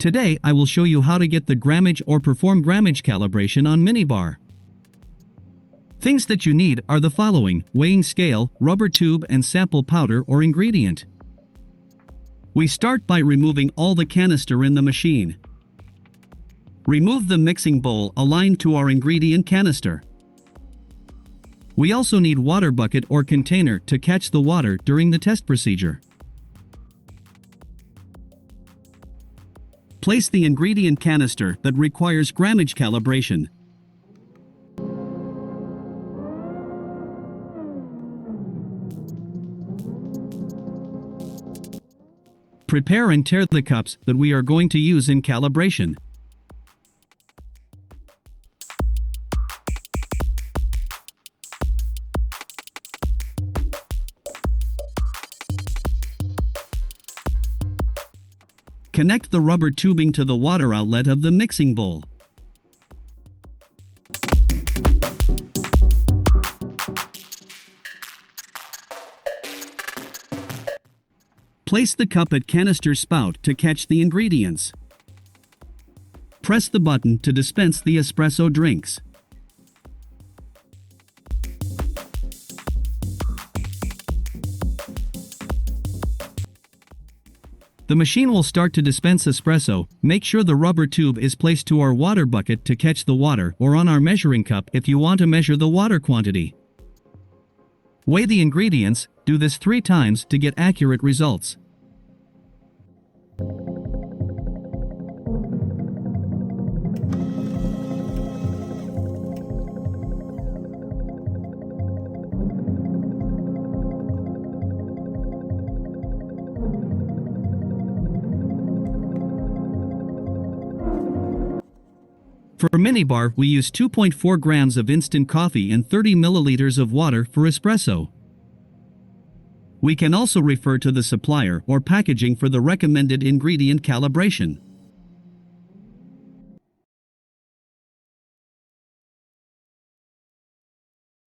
Today I will show you how to get the grammage or perform grammage calibration on Minibar. Things that you need are the following: weighing scale, rubber tube and sample powder or ingredient. We start by removing all the canister in the machine. Remove the mixing bowl aligned to our ingredient canister. We also need water bucket or container to catch the water during the test procedure. Place the ingredient canister that requires grammage calibration. Prepare and tare the cups that we are going to use in calibration. Connect the rubber tubing to the water outlet of the mixing bowl. Place the cup at canister spout to catch the ingredients. Press the button to dispense the espresso drinks. The machine will start to dispense espresso. Make sure the rubber tube is placed to our water bucket to catch the water, or on our measuring cup if you want to measure the water quantity. Weigh the ingredients. Do this 3 times to get accurate results. For Minibar, we use 2.4 grams of instant coffee and 30 milliliters of water for espresso. We can also refer to the supplier or packaging for the recommended ingredient calibration.